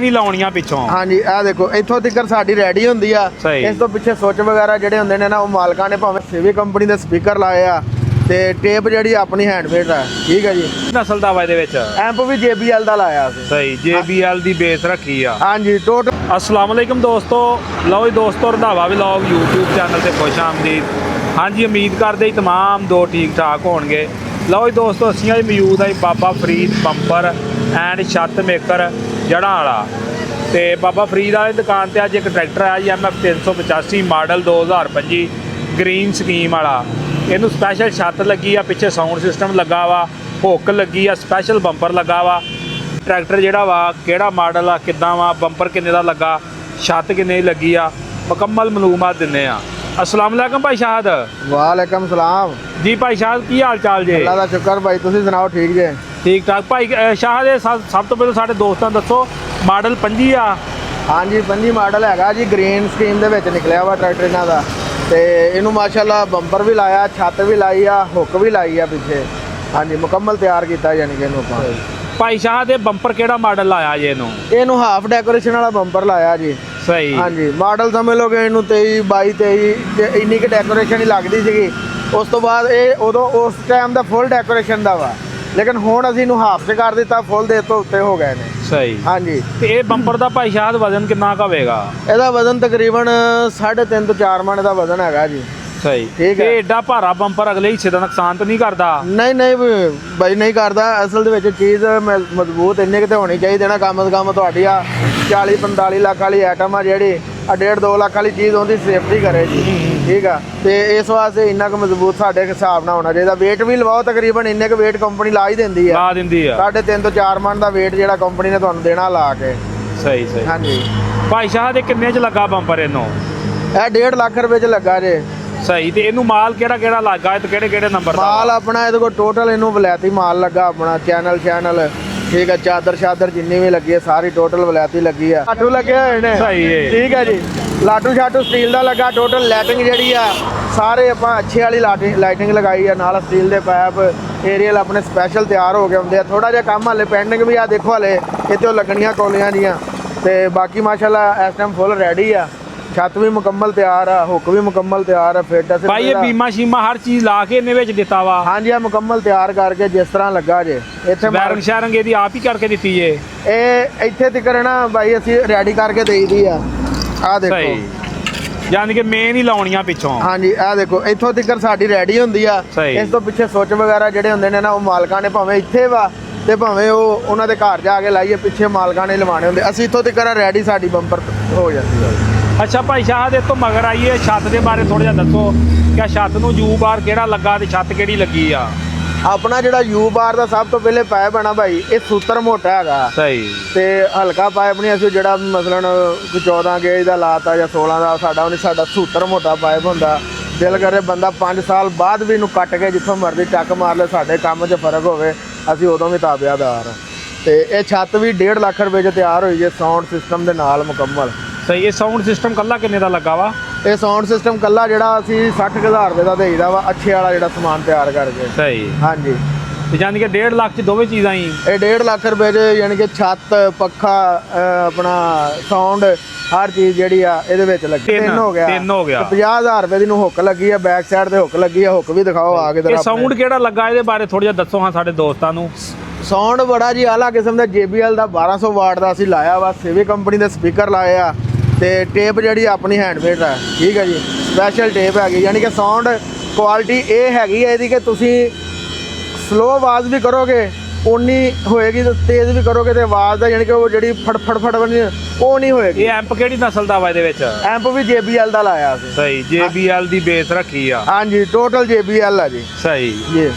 नहीं लाउणियां पिछों। हाँ जी, आ देखो इत्थों तक साडी रेडी हुंदी आ। इस तो पिछे सुच वगैरह जिहड़े हुंदे ने ना वो मालकां ने भावें सीवी कंपनी दे स्पीकर लाए आ ते टेप जिहड़ी अपनी हैंडमेड है। ठीक है जी। नस्ल दा वा इहदे विच एम्प भी JBL दा लाया सी। सही JBL दी बेस रखी आ। हाँ जी टोटल। अस्सलाम वालेकुम दोस्तों, लो जी दोस्तों रंधावा व्लॉग यूट्यूब चैनल से खुश आमदीद। हाँ जी, उम्मीद करते तमाम दो ठीक ठाक होणगे। लो जी दोस्तों असीं अज मौजूद है बाबा फरीद बंपर एंड छत मेकर जड़ा वाला ते बाबा फरीद वाली दुकान ते अज एक ट्रैक्टर आया जी MF 385 मॉडल 2025 ग्रीन स्कीम वाला। इनू स्पैशल छत लगी आ, पिछे साउंड सिस्टम लगा वा, हुक लगी आ, स्पैशल बंपर लगा वा। ट्रैक्टर जिहड़ा वा किहड़ा मॉडल आ, किद्दां वा, बंपर किन्ने दा लगा, छत किन्ने दी लगी आ, मुकम्मल मालूमात दिंदे आ। अस्सलाम वालेकुम भाई शाहद। वालेकुम सलाम जी भाई शाहद की हाल चाल जे? अल्लाह दा शुक्र भाई, तुसीं सुनाओ ठीक जे? ठीक ठाक भाई शाहद सब तो पहले साढ़े दोस्तों दसो मॉडल 25 आ। हाँ जी 25 मॉडल हैगा जी, ग्रीन स्कीम दे विच निकलिया वा ट्रैक्टर इन्हां दा ते इनू माशाअल्लाह बंपर भी लाया, छत भी लाई आ, हुक भी लाई आ पिछे। हाँ जी मुकम्मल तैयार किया यानी कि इनू आपां। भाई शाहद बंपर केड़ा मॉडल लाया जे इनू? इनू हाफ डेकोरेशन वाला बंपर लाया जी। सही। हाँ जी मॉडल समझ लो कि इनू 23 22 23 इन्नी की डेकोरेशन ही लगती सीगी। उस तो बाद ये उदों उस टाइम का फुल डेकोरेशन का वा, लेकिन हुण असीं इनू हाफ से कर दिता, फुल दे तो उत्ते हो गए ने। सही। हाँ जी ते ये बंपर दा भाई शाहद वजन कितना का होवेगा? ਇਹਦਾ वजन तकरीबन 3.5 ਤੋਂ 4 ਮਣ ਦਾ वजन हैगा जी। सही। ठीक है। ये एडा भारा बंपर अगले हिस्से का नुकसान तो नहीं करता? नहीं नहीं भाई नहीं करता। असल ਦੇ ਵਿੱਚ ਚੀਜ਼ ਮਜ਼ਬੂਤ ਇੰਨੇ ਕਿਤੇ ਹੋਣੀ ਚਾਹੀਦੀ ਨਾ। ਕਮ ਸੇ ਕਮ ਤੁਹਾਡੀ ਆ 40 45 ਲੱਖ ਵਾਲੀ ਆਈਟਮ ਆ ਜਿਹੜੀ ਆ 1.5 2 ਲੱਖ ਵਾਲੀ ਚੀਜ਼ ਉਹਦੀ ਸੇਫਟੀ ਕਰੇ ਜੀ। ਠੀਕ ਆ ਤੇ ਇਸ ਵਾਸਤੇ ਇੰਨਾ ਕੁ ਮਜ਼ਬੂਤ ਸਾਡੇ ਹਿਸਾਬ ਨਾਲ ਹੋਣਾ ਚਾਹੀਦਾ। weight ਵੀ ਲਵਾਓ ਤਕਰੀਬਨ ਇੰਨੇ ਕੁ weight ਕੰਪਨੀ ਲਾ ਹੀ ਦਿੰਦੀ ਆ। ਲਾ ਦਿੰਦੀ ਆ। 3.5 ਤੋਂ 4 ਮਣ ਦਾ weight ਜਿਹੜਾ ਕੰਪਨੀ ਨੇ ਤੁਹਾਨੂੰ ਦੇਣਾ ਲਾ ਕੇ। ਸਹੀ ਸਹੀ। ਹਾਂਜੀ ਭਾਈ ਸ਼ਾਹਦ ਇਹ ਕਿੰਨੇ ਚ ਲੱਗਾ ਬੰਪਰ ਇਹਨੂੰ? ਇਹ 1.5 ਲੱਖ ਰੁਪਏ ਚ ਲੱਗਾ ਜੇ। ਸਹੀ। ਤੇ ਇਹਨੂੰ ਮਾਲ ਕਿਹੜਾ ਕਿਹੜਾ ਲੱਗਾ ਤੇ ਕਿਹੜੇ ਕਿਹੜੇ ਨੰਬਰ ਦਾ? ਮਾਲ ਆਪਣਾ ਇਹਦੇ ਕੋਲ ਟੋਟਲ ਇਹਨੂੰ ਵਲੈਤੀ ਮਾਲ ਲੱਗਾ ਆਪਣਾ, ਚੈਨਲ ਠੀਕ ਹੈ, ਚਾਦਰ ਜਿੰਨੀ ਵੀ ਲੱਗੀ ਹੈ ਸਾਰੀ ਟੋਟਲ ਵਲੈਤੀ ਲੱਗੀ ਆ। ਲਾਟੂ ਲੱਗੇ ਹੋਏ ਨੇ। ਸਹੀ ਹੈ। ਠੀਕ ਹੈ ਜੀ। ਲਾਟੂ ਛਾਟੂ ਸਟੀਲ ਦਾ ਲੱਗਾ। ਟੋਟਲ ਲਾਈਟਿੰਗ ਜਿਹੜੀ ਆ ਸਾਰੇ ਆਪਾਂ ਅੱਛੇ ਵਾਲੀ ਲਾਈਟਿੰਗ ਲਗਾਈ ਆ, ਨਾਲ ਸਟੀਲ ਦੇ ਪਾਈਪ ਏਰੀਅਲ ਆਪਣੇ ਸਪੈਸ਼ਲ ਤਿਆਰ ਹੋ ਗਏ ਹੁੰਦੇ ਆ। ਥੋੜਾ ਜਿਹਾ ਕੰਮ ਹਾਲੇ ਪੈਂਡਿੰਗ ਵੀ ਆ, ਦੇਖੋ ਹਾਲੇ ਇੱਥੇ ਉਹ ਲੱਗਣੀਆਂ ਕੋਲੀਆਂ ਦੀਆਂ ਤੇ ਬਾਕੀ ਮਾਸ਼ਾਅੱਲਾ ਇਸ ਟਾਈਮ ਫੁੱਲ ਰੈਡੀ ਆ। छत भी मुकम्मल तैयार है, हुक भी मुकम्मल तैयार है, फिट है भाई ये बीमा शीमा हर चीज ला के इन्हें विच दिता वा? हाँ जी मुकम्मल तैयार करके जिस तरह लगा जे। इत्थे वायरिंग शायरिंग ਇਹਦੀ ਆਪ ਹੀ ਕਰਕੇ ਦਿੱਤੀ ਜੇ? ਇਹ ਇੱਥੇ ਤੱਕ ਨਾ ਭਾਈ ਅਸੀਂ ਰੈਡੀ ਕਰਕੇ ਦੇਈਦੀ ਆ। ਆ ਦੇਖੋ। ਸਹੀ। ਯਾਨੀ ਕਿ ਮੇਨ ਹੀ ਲਾਉਣੀਆਂ ਪਿੱਛੋਂ। हाँ जी ਆ ਦੇਖੋ ਇੱਥੋਂ ਤੱਕ ਸਾਡੀ ਰੈਡੀ ਹੁੰਦੀ ਆ। ਇਸ ਤੋਂ ਪਿੱਛੇ ਸੁੱਚ ਵਗੈਰਾ ਜਿਹੜੇ ਹੁੰਦੇ ਨੇ ਨਾ ਉਹ ਮਾਲਕਾਂ ਨੇ ਭਾਵੇਂ ਇੱਥੇ ਵਾ ਤੇ ਭਾਵੇਂ ਉਹ ਉਹਨਾਂ ਦੇ ਘਰ ਜਾ ਕੇ ਲਾਈਏ, ਪਿੱਛੇ ਮਾਲਕਾਂ ਨੇ ਲਵਾਣੇ ਹੁੰਦੇ। ਅਸੀਂ ਇੱਥੋਂ ਤੱਕ ਰੈਡੀ ਸਾਡੀ ਬੰਪਰ ਹੋ ਜਾਂਦੀ ਹੈ। अच्छा भाई शाहद इस तो मगर आइए छत के बारे थोड़ा जिहा दसो, क्या छत नूं यू बार किहड़ा लगा ते छत किहड़ी लगी आ? ਆਪਣਾ ਜਿਹੜਾ ਯੂ ਬਾਰ ਦਾ ਸਭ ਤੋਂ ਪਹਿਲੇ ਪਾਈਪ ਹੈ ਨਾ ਭਾਈ, ਇਹ ਸੂਤਰ ਮੋਟਾ ਹੈਗਾ। ਸਹੀ। ਤੇ ਹਲਕਾ ਪਾਈਪ ਨਹੀਂ। ਅਸੀਂ ਜਿਹੜਾ ਮਸਲਨ 14 ਗੇਜ ਦਾ ਲਾਤਾ ਜਾਂ 16 ਦਾ ਸਾਡਾ ਉਹ ਨਹੀਂ, ਸਾਡਾ ਸੂਤਰ ਮੋਟਾ ਪਾਈਪ ਹੁੰਦਾ। ਦਿਲ ਕਰੇ ਬੰਦਾ 5 ਸਾਲ ਬਾਅਦ ਵੀ ਇਹਨੂੰ ਕੱਟ ਕੇ ਜਿੱਥੋਂ ਮਰਜ਼ੀ ਟੱਕ ਮਾਰ ਲੈ, ਸਾਡੇ ਕੰਮ 'ਚ ਫਰਕ ਹੋਵੇ ਅਸੀਂ ਉਦੋਂ ਵੀ ਤਾਬਿਆਦਾਰ। ਤੇ ਇਹ ਛੱਤ ਵੀ 1.5 ਲੱਖ ਰੁਪਏ 'ਚ ਤਿਆਰ ਹੋਈ ਜੇ ਸਾਊਂਡ ਸਿਸਟਮ ਦੇ ਨਾਲ ਮੁਕੰਮਲ। ਸਹੀ। ਇਹ ਸਾਊਂਡ ਸਿਸਟਮ ਕੱਲਾ ਕਿੰਨੇ ਦਾ ਲੱਗਾ ਵਾ? ਇਹ ਸਾਊਂਡ ਸਿਸਟਮ ਕੱਲਾ ਜਿਹੜਾ ਅਸੀਂ 60,000 ਰੁਪਏ ਦਾ ਦੇਈਦਾ ਵਾ, ਅੱਛੇ ਵਾਲਾ ਜਿਹੜਾ ਸਮਾਨ ਤਿਆਰ ਕਰਕੇ। ਸਹੀ। ਹਾਂਜੀ। ਤੇ ਯਾਨੀ ਕਿ 1.5 ਲੱਖ 'ਚ ਦੋਵੇਂ ਚੀਜ਼ਾਂ ਹੀ? ਇਹ 1.5 ਲੱਖ ਰੁਪਏ 'ਚ ਯਾਨੀ ਕਿ ਛੱਤ ਪੱਖਾ ਆਪਣਾ ਸਾਊਂਡ ਹਰ ਚੀਜ਼ ਜਿਹੜੀ ਆ ਇਹਦੇ ਵਿੱਚ ਲੱਗੀ। ਤਿੰਨ ਹੋ ਗਿਆ। 50,000 ਰੁਪਏ ਦੀ ਨੂੰ ਹੁੱਕ ਲੱਗੀ ਆ, ਬੈਕ ਸਾਈਡ ਤੇ ਹੁੱਕ ਲੱਗੀ ਆ। ਹੁੱਕ ਵੀ ਦਿਖਾਓ ਆ ਕੇ। ਇਹ ਸਾਊਂਡ ਕਿਹੜਾ ਲੱਗਾ ਇਹਦੇ ਬਾਰੇ ਥੋੜਾ ਜਿਹਾ ਦੱਸੋ ਹਾਂ ਸਾਡੇ ਦੋਸਤਾਂ ਨੂੰ। ਸਾਊਂਡ ਬੜਾ ਜੀ ਆਲਾ ਕਿਸਮ ਦਾ JBL ਦਾ 1200 ਵਾਟ ਦਾ ਅਸੀਂ ਲਾਇਆ ਵਾ। ਸੀਵੀ ਕੰਪਨੀ ਦੇ ਸਪੀਕਰ ਲਾਏ ਆ ਤੇ ਟੇਪ ਜਿਹੜੀ ਆਪਣੀ ਹੈਂਡਮੇਡ ਹੈ। ਠੀਕ ਹੈ ਜੀ, ਸਪੈਸ਼ਲ ਟੇਪ ਹੈਗੀ। ਯਾਨੀ ਕਿ ਸਾਊਂਡ ਕੁਆਲਿਟੀ ਇਹ ਹੈਗੀ ਹੈ ਇਹਦੀ ਕਿ ਤੁਸੀਂ ਸਲੋ ਆਵਾਜ਼ ਵੀ ਕਰੋਗੇ ਉਨੀ ਹੋਏਗੀ, ਤੇ ਤੇਜ਼ ਵੀ ਕਰੋਗੇ ਤੇ ਆਵਾਜ਼ ਦਾ ਯਾਨੀ ਕਿ ਉਹ ਜਿਹੜੀ ਫੜ ਬਣੀ ਉਹ ਨਹੀਂ ਹੋਏਗੀ। ਇਹ ਐਂਪ ਕਿਹੜੀ ਨਸਲ ਦਾ ਵਾ ਇਹਦੇ ਵਿੱਚ? ਐਂਪ ਵੀ JBL ਦਾ ਲਾਇਆ ਸੀ। ਸਹੀ। JBL ਦੀ ਬੇਸ ਰੱਖੀ ਆ? ਹਾਂਜੀ ਟੋਟਲ JBL ਆ ਜੀ। ਸਹੀ ਜੀ।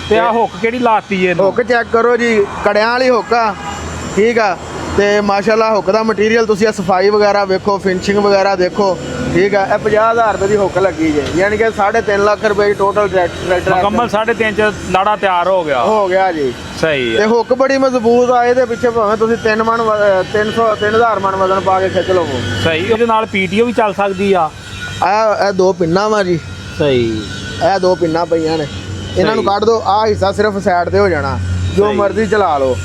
ਤੇ ਆ ਹੁੱਕ ਕਿਹੜੀ ਲਾਤੀ ਏ? ਹੁੱਕ ਚੈੱਕ ਕਰੋ ਜੀ, ਕੜਿਆਂ ਵਾਲੀ ਹੁੱਕ ਆ। ਠੀਕ ਆ ਤੇ ਮਾਸ਼ਾਅੱਲਾ ਹੁੱਕ ਦਾ ਮਟੀਰੀਅਲ ਤੁਸੀਂ ਆ ਸਫਾਈ ਵਗੈਰਾ ਵੇਖੋ, ਫਿਨਿਸ਼ਿੰਗ ਵਗੈਰਾ ਦੇਖੋ। ਠੀਕ ਆ। ਇਹ 50,000 ਰੁਪਏ ਦੀ ਹੁੱਕ ਲੱਗੀ ਜੇ, ਯਾਨੀ ਕਿ 3.5 ਲੱਖ ਰੁਪਏ ਟੋਟਲ ਟਰੈਕਟਰ ਮੁਕੰਮਲ 3.5 ਚ ਲਾੜਾ ਤਿਆਰ ਹੋ ਗਿਆ ਜੀ। ਸਹੀ। ਤੇ ਹੁੱਕ ਬੜੀ ਮਜ਼ਬੂਤ ਆ। ਇਹਦੇ ਪਿੱਛੇ ਭਾਵੇਂ ਤੁਸੀਂ 3,000 ਮਣ ਵਜ਼ਨ ਪਾ ਕੇ ਖਿੱਚ ਲਵੋ। ਸਹੀ। ਉਹਦੇ ਨਾਲ PTO ਵੀ ਚੱਲ ਸਕਦੀ ਆ? ਇਹ ਦੋ ਪਿੰਨਾਂ ਵਾ ਜੀ। ਸਹੀ। ਇਹ ਦੋ ਪਿੰਨਾਂ ਪਈਆਂ ਨੇ, ਇਹਨਾਂ ਨੂੰ ਕੱਢ ਦੋ। ਆਹ ਹਿੱਸਾ ਸਿਰਫ ਸਾਈਡ ਤੇ ਹੋ ਜਾਣਾ, ਜੋ ਮਰਜ਼ੀ ਚਲਾ ਲਓ।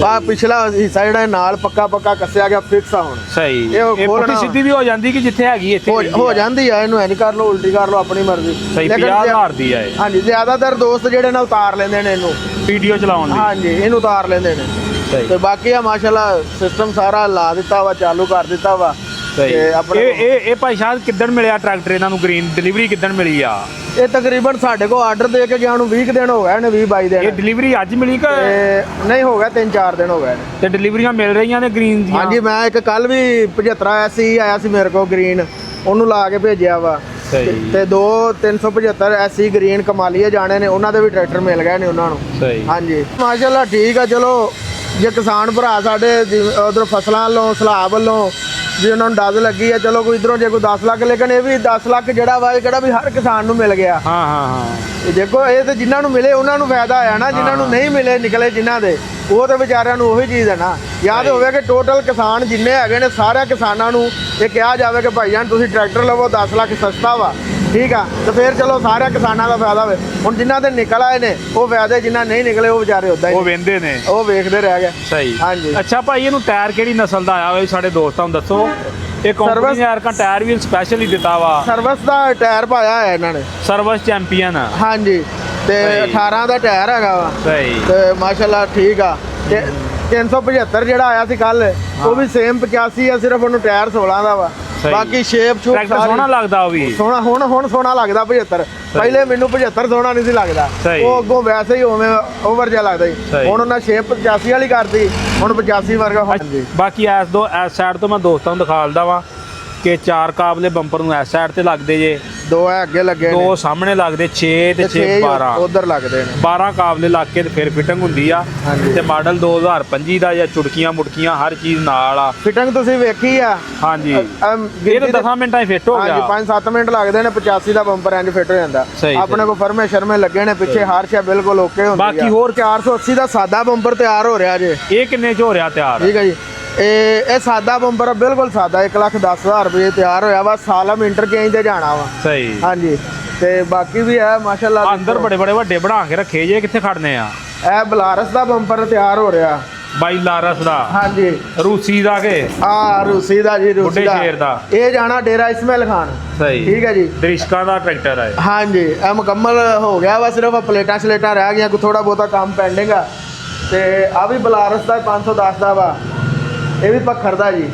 ਆ ਪਿਛਲਾ ਹਿੱਸਾ ਜਿਹੜਾ ਇਹ ਨਾਲ ਪੱਕਾ ਕੱਸਿਆ ਗਿਆ ਫਿਕਸ ਆ ਹੁਣ ਸਹੀ ਇਹ ਇਹ ਖੋਲਣਾ ਪੁੱਠੀ ਸਿੱਧੀ ਵੀ ਹੋ ਜਾਂਦੀ ਕਿ ਜਿੱਥੇ ਹੈਗੀ ਇੱਥੇ ਹੋ ਜਾਂਦੀ ਆ, ਇਹਨੂੰ ਐ ਨਹੀਂ ਕਰ ਲਓ ਉਲਟੀ ਕਰ ਲਓ ਆਪਣੀ ਮਰਜ਼ੀ। ਸਹੀ 50,000 ਦੀ ਆ ਇਹ ਹਾਂਜੀ ਜ਼ਿਆਦਾਤਰ ਦੋਸਤ ਜਿਹੜੇ ਨੇ ਉਤਾਰ ਲੈਂਦੇ ਨੇ ਇਹਨੂੰ ਵੀਡੀਓ ਚਲਾਉਣ ਲਈ। ਹਾਂਜੀ ਇਹਨੂੰ ਉਤਾਰ ਲੈਂਦੇ ਨੇ ਸਹੀ ਤੇ ਬਾਕੀ ਆ ਮਾਸ਼ਾਅੱਲਾ ਸਿਸਟਮ ਸਾਰਾ ਲਾ ਦਿੱਤਾ ਵਾ, ਚਾਲੂ ਕਰ ਦਿੱਤਾ ਵਾ। ਸਹੀ ਤੇ ਆਪਣੇ ਇਹ ਭਾਈ ਸਾਹਿਬ ਕਿੱਦਣ ਮਿਲਿਆ ਟਰੈਕਟਰ ਇਹਨਾਂ ਨੂੰ ਗ੍ਰੀਨ ਡਿਲੀਵਰੀ ਕਿੱਦਣ ਮਿਲੀ ਆ? ਇਹ ਤਕਰੀਬਨ ਸਾਡੇ ਕੋਲ ਆਰਡਰ ਦੇ ਕੇ ਗਿਆ ਨੂੰ 20 ਦਿਨ ਹੋ ਗਏ ਨੇ, 20-22 ਦਿਨ। ਇਹ ਡਿਲੀਵਰੀ ਅੱਜ ਮਿਲੀ ਕਿ ਤੇ ਨਹੀਂ ਹੋ ਗਿਆ 3-4 ਦਿਨ ਹੋ ਗਏ ਨੇ। ਤੇ ਡਿਲੀਵਰੀਆਂ ਮਿਲ ਰਹੀਆਂ ਨੇ ਗ੍ਰੀਨ ਦੀਆਂ? ਹਾਂਜੀ ਮੈਂ ਇੱਕ ਕੱਲ ਵੀ 75 ਐਸੀ ਆਇਆ ਸੀ ਮੇਰੇ ਕੋਲ ਗ੍ਰੀਨ, ਉਹਨੂੰ ਲਾ ਕੇ ਭੇਜਿਆ ਵਾ। ਸਹੀ ਤੇ 375 ਐਸੀ ਗ੍ਰੀਨ ਕਮਾਲੀਏ ਜਾਣੇ ਨੇ, ਉਹਨਾਂ ਦੇ ਵੀ ਟਰੈਕਟਰ ਮਿਲ ਗਏ ਨੇ ਉਹਨਾਂ ਨੂੰ। ਸਹੀ ਹਾਂਜੀ ਮਾਸ਼ਾਅੱਲਾ ਠੀਕ ਆ। ਚਲੋ ਜੇ ਕਿਸਾਨ ਭਰਾ ਸਾਡੇ ਉਧਰ ਫਸਲਾਂ ਵੱਲੋਂ ਸਲਾਬ ਵੱਲੋਂ ਜੇ ਉਹਨਾਂ ਨੂੰ ਡੱਜ਼ ਲੱਗੀ ਆ, ਚਲੋ ਕੋਈ ਇਧਰੋਂ ਜੇ ਕੋਈ 10 ਲੱਖ, ਲੇਕਿਨ ਇਹ ਵੀ 10 ਲੱਖ ਜਿਹੜਾ ਵਾ ਇਹ ਕਿਹੜਾ ਵੀ ਹਰ ਕਿਸਾਨ ਨੂੰ ਮਿਲ ਗਿਆ। ਹਾਂ ਇਹ ਦੇਖੋ ਇਹ ਤੇ ਜਿਨ੍ਹਾਂ ਨੂੰ ਮਿਲੇ ਉਹਨਾਂ ਨੂੰ ਫਾਇਦਾ ਆਇਆ ਨਾ, ਜਿਨ੍ਹਾਂ ਨੂੰ ਨਹੀਂ ਮਿਲੇ ਨਿਕਲੇ ਜਿਨ੍ਹਾਂ ਦੇ, ਉਹ ਤੇ ਵਿਚਾਰਿਆਂ ਨੂੰ ਉਹੀ ਚੀਜ਼ ਹੈ ਨਾ। ਯਾਦ ਹੋਵੇ ਕਿ ਟੋਟਲ ਕਿਸਾਨ ਜਿੰਨੇ ਹੈਗੇ ਨੇ ਸਾਰਿਆਂ ਕਿਸਾਨਾਂ ਨੂੰ ਇਹ ਕਿਹਾ ਜਾਵੇ ਕਿ ਭਾਈ ਜਾਨ ਤੁਸੀਂ ਟਰੈਕਟਰ ਲਵੋ, 10 ਲੱਖ ਸਸਤਾ ਵਾ, ਠੀਕ ਆ, ਤੇ ਫਿਰ ਚਲੋ ਸਾਰਿਆਂ ਕਿਸਾਨਾਂ ਦਾ ਫਾਇਦਾ ਹੋਵੇ। ਹੁਣ ਜਿਨ੍ਹਾਂ ਦੇ ਨਿਕਲ ਆਏ ਨੇ ਉਹ ਫਾਇਦੇ, ਜਿਨ੍ਹਾਂ ਨਹੀਂ ਨਿਕਲੇ ਉਹ ਵਿਚਾਰੇ ਉਦਾਂ ਉਹ ਹੀ ਵੇਂਦੇ ਨੇ, ਉਹ ਵੇਖਦੇ ਰਹਿ ਗਏ। ਸਹੀ ਹਾਂਜੀ। ਅੱਛਾ ਭਾਈ ਇਹਨੂੰ ਟਾਇਰ ਕਿਹੜੀ ਨਸਲ ਦਾ ਆਇਆ ਹੋਇਆ ਸਾਡੇ ਦੋਸਤਾਂ ਨੂੰ ਦੱਸੋ? ਇਹ ਕੰਪਨੀ ਨੇ ਯਾਰ ਟਾਇਰ ਵੀ ਸਪੈਸ਼ਲ ਹੀ ਦਿੱਤਾ ਵਾ, ਸਰਵਿਸ ਦਾ ਟਾਇਰ ਪਾਇਆ ਹੋਇਆ ਇਹਨਾਂ ਨੇ। Service champion. ਹਾਂਜੀ ਤੇ ਸਹੀ। 18 ਦਾ ਟਾਇਰ ਹੈਗਾ ਵਾ ਸਹੀ ਤੇ ਮਾਸ਼ਾਅੱਲਾ ਠੀਕ ਆ। ਤੇ 375 ਜਿਹੜਾ ਆਇਆ ਸੀ ਕੱਲ, ਉਹ ਵੀ ਸੇਮ 85 ਆ, ਸਿਰਫ ਉਹਨੂੰ ਟਾਇਰ 16 ਦਾ ਵਾ। ਸਹੀ। ਬਾਕੀ ਸ਼ੇਪ ਸ਼ੂਪ ਟਰੈਕਟਰ ਸੋਹਣਾ ਲੱਗਦਾ ਉਹ ਵੀ ਸੋਹਣਾ। ਹੁਣ ਸੋਹਣਾ ਲੱਗਦਾ 75। ਪਹਿਲੇ ਮੈਨੂੰ 75 ਸੋਹਣਾ ਨਹੀਂ ਸੀ ਲੱਗਦਾ, ਸਹੀ। ਉਹ ਅੱਗੋਂ ਵੈਸੇ ਹੀ ਉਵੇਂ ਓਵਰ ਜਿਹਾ ਲੱਗਦਾ ਸੀ। ਸਹੀ। ਹੁਣ ਉਹਨਾਂ ਸ਼ੇਪ 85 ਵਾਲੀ ਕਰਤੀ, ਹੁਣ 85 ਵਰਗਾ ਹੋ ਜਾਂਦੀ। ਬਾਕੀ ਇਸ ਸਾਈਡ ਤੋਂ ਮੈਂ ਦੋਸਤਾਂ ਨੂੰ ਦਿਖਾ ਦਿੰਦਾ ਵਾਂ ਕਿ 4 ਕਾਬਲੇ ਬੰਪਰ ਨੂੰ ਇਸ ਸਾਈਡ ਤੇ ਲੱਗਦੇ ਜੇ, 2 ਹੈ ਅੱਗੇ ਲੱਗੇ 2 ਸਾਹਮਣੇ ਲੱਗਦੇ, 6 ਤੇ 6 12 ਉਧਰ ਲੱਗਦੇ ਨੇ। 12 ਕਾਬਲੇ ਲੱਗ ਕੇ ਤੇ ਫਿਰ ਫਿਟਿੰਗ ਹੁੰਦੀ ਆ। ਹਾਂਜੀ। ਤੇ ਮਾਡਲ 2025 ਦਾ ਜਾਂ ਚੁਟਕੀਆਂ ਮੁਟਕੀਆਂ ਹਰ ਚੀਜ਼ ਨਾਲ ਆ। ਫਿਟਿੰਗ ਤੁਸੀਂ ਵੇਖੀ ਆ? ਹਾਂਜੀ ਇਹ ਤਾਂ 10 ਮਿੰਟਾਂ 'ਚ ਫਿੱਟ ਹੋ ਗਿਆ। ਹਾਂਜੀ 5-7 ਮਿੰਟ ਲੱਗਦੇ ਨੇ, 85 ਦਾ ਬੰਪਰ ਇੰਜ ਫਿੱਟ ਹੋ ਜਾਂਦਾ। ਸਹੀ, ਆਪਣੇ ਕੋਲ ਫਰਮੇ ਸ਼ਰਮੇ ਲੱਗੇ ਨੇ ਪਿੱਛੇ, ਹਰ ਸ਼ੈ ਬਿਲਕੁਲ ਓਕੇ ਹੁੰਦੀ ਆ। ਬਾਕੀ ਹੋਰ 480 ਦਾ ਸਾਦਾ ਬੰਪਰ ਤਿਆਰ ਹੋ ਰਿਹਾ ਜੇ। ਇਹ ਕਿੰਨੇ 'ਚ ਹੋ ਰਿਹਾ ਤਿਆਰ? ਠੀਕ ਹੈ ਜੀ। ਇਹ ਸਾਦਾ ਬੰਪਰ ਆ, ਬਿਲਕੁਲ ਸਾਦਾ, 1,10,000 ਰੁਪਏ ਤਿਆਰ ਹੋਇਆ ਵਾ। ਸਾਲਮ ਇੰਟਰਚੇਂਜ ਤੇ ਜਾਣਾ ਵਾ। ਸਹੀ। ਹਾਂਜੀ ਤੇ ਬਾਕੀ ਵੀ ਹੈ ਮਾਸ਼ਾਅੱਲਾ। ਅੰਦਰ ਬੜੇ ਵੱਡੇ ਬਣਾ ਕੇ ਰੱਖੇ ਜੇ, ਕਿੱਥੇ ਖੜਨੇ ਆ? ਇਹ ਬਲਾਰਸ ਦਾ ਬੰਪਰ ਤਿਆਰ ਹੋ ਰਿਹਾ। ਬਾਈ ਲਾਰਸ ਦਾ? ਹਾਂਜੀ। ਰੂਸੀ ਦਾ ਕੇ? ਰੂਸੀ ਦਾ ਜੀ, ਰੂਸੀ ਬੁੱਢੇ ਸ਼ੇਰ ਦਾ। ਇਹ ਜਾਣਾ ਡੇਰਾ ਇਸਮਾਇਲ ਖਾਨ। ਸਹੀ। ਠੀਕ ਹੈ ਜੀ। ਦਰਿਸ਼ਕਾਂ ਦਾ ਟਰੈਕਟਰ ਹੈ। ਹਾਂਜੀ ਇਹ ਮੁਕੰਮਲ ਹੋ ਗਿਆ ਵਾ, ਸਿਰਫ ਪਲੇਟਾਂ ਸਲੇਟਾਂ ਰਹਿ ਗਈਆਂ, ਕੋਈ ਥੋੜਾ ਬਹੁਤਾ ਕੰਮ ਪੈਂਡਿੰਗ ਆ। ਤੇ ਆ ਵੀ ਬਲਾਰਸ ਦਾ 510 ਦਾ ਵਾ, ਇਹ ਵੀ ਪੱਖਰ ਦਾ ਜੀ।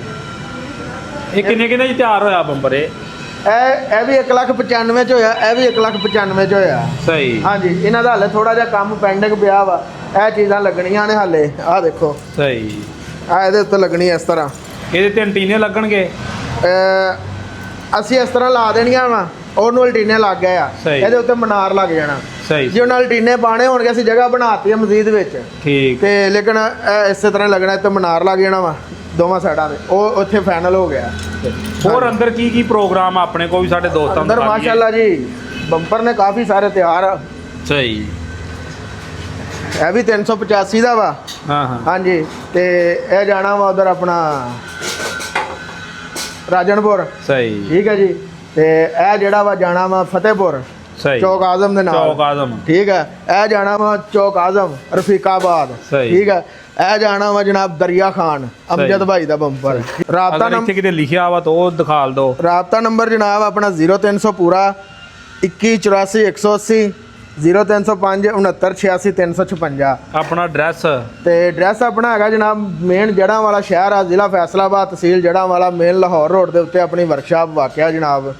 ਇਹ ਕਿੰਨੇ 'ਚ ਤਿਆਰ ਹੋਇਆ ਬੰਪਰ? ਇਹ ਵੀ 1,95,000 ਚ ਹੋਇਆ, ਇਹ ਵੀ 1,95,000 ਚ ਹੋਇਆ। ਸਹੀ। ਹਾਂਜੀ ਇਹਨਾਂ ਦਾ ਹਾਲੇ ਥੋੜਾ ਜਿਹਾ ਕੰਮ ਪੈਂਡਿੰਗ ਪਿਆ ਵਾ, ਇਹ ਚੀਜ਼ਾਂ ਲੱਗਣੀਆਂ ਨੇ ਹਾਲੇ। ਆਹ ਦੇਖੋ ਸਹੀ। ਆ ਇਹਦੇ ਉੱਤੇ ਲੱਗਣੀ ਇਸ ਤਰ੍ਹਾਂ, ਇਹਦੇ ਤੇ ਐਂਟੀਨੇ ਲੱਗਣਗੇ। ਅਸੀਂ ਇਸ ਤਰ੍ਹਾਂ ਲਾ ਦੇਣੀਆਂ ਵਾ, ਉਹਨੂੰ ਅਲਟੀਨੇ ਲੱਗ ਗਏ ਆ, ਸਹੀ। ਇਹਦੇ ਉੱਤੇ ਮਨਾਰ ਲੱਗ ਜਾਣਾ। ਸਹੀ। ਜੇ ਉਹਨਾਂ ਅਲਟੀਨੇ ਪਾਣੇ ਹੋਣਗੇ, ਅਸੀਂ ਜਗ੍ਹਾ ਬਣਾਤੀ ਹੈ ਮਸਜਿਦ ਵਿੱਚ, ਠੀਕ। ਤੇ ਲੇਕਿਨ ਇਹ ਇਸੇ ਤਰ੍ਹਾਂ ਲੱਗਣਾ, ਇੱਥੇ ਮਨਾਰ ਲੱਗ ਜਾਣਾ ਵਾ ਦੋਵਾਂ ਸਾਈਡਾਂ ਤੇ, ਉਹ ਉੱਥੇ ਫਾਈਨਲ ਹੋ ਗਿਆ। ਹੋਰ ਅੰਦਰ ਕੀ ਪ੍ਰੋਗਰਾਮ ਆ ਆਪਣੇ ਕੋਲ ਵੀ ਸਾਡੇ ਦੋਸਤਾਂ ਨੂੰ ਅੰਦਰ ਦਿਖਾਈਏ? ਮਾਸ਼ਾਅੱਲਾ ਜੀ ਬੰਪਰ ਨੇ ਕਾਫੀ ਸਾਰੇ ਤਿਆਰ ਆ। ਸਹੀ। ਇਹ ਵੀ 385 ਦਾ ਵਾ। ਹਾਂ। ਹਾਂਜੀ ਤੇ ਇਹ ਜਾਣਾ ਵਾ ਉਧਰ ਆਪਣਾ ਰਾਜਨਪੁਰ। ਸਹੀ। ਠੀਕ ਹੈ ਜੀ। ਤੇ ਇਹ ਜਿਹੜਾ ਵਾ ਜਾਣਾ ਵਾ ਫਤਿਹਪੁਰ, ਸਹੀ। ਚੌਕ ਆਜ਼ਮ ਦੇ ਨਾਲ। ਚੌਕ ਆਜ਼ਮ। ਠੀਕ ਹੈ। ਇਹ ਜਾਣਾ ਵਾ ਚੌਕ ਆਜ਼ਮ ਰਫੀਕਾਬਾਦ। ਸਹੀ। ਠੀਕ ਹੈ। ਇਹ ਜਾਣਾ ਵਾ ਜਨਾਬ ਦਰਿਆ ਖਾਨ, ਅਮਜਦ ਭਾਈ ਦਾ ਬੰਪਰ। ਰਾਬਤਾ ਅਗਰ ਇੱਥੇ ਕਿਤੇ ਲਿਖਿਆ ਵਾ ਤਾਂ ਉਹ ਦਿਖਾ ਦਿਓ। ਰਾਬਤਾ ਨੰਬਰ ਜਨਾਬ ਆਪਣਾ 0300 ਪੂਰਾ 2184 180 0305 6986 356। ਆਪਣਾ ਐਡਰੈਸ ਤੇ ਐਡਰੈਸ ਆਪਣਾ ਹੈਗਾ ਜਨਾਬ ਮੇਨ ਜੜ੍ਹਾਂਵਾਲਾ ਸ਼ਹਿਰ ਆ, ਜ਼ਿਲ੍ਹਾ ਫੈਸਲਾਬਾਦ, ਤਹਿਸੀਲ ਜੜ੍ਹਾਂਵਾਲਾ, ਮੇਨ ਲਾਹੌਰ ਰੋਡ ਦੇ ਉੱਤੇ ਆਪਣੀ ਵਰਕਸ਼ਾਪ ਵਾਕਿਆ ਜਨਾਬ।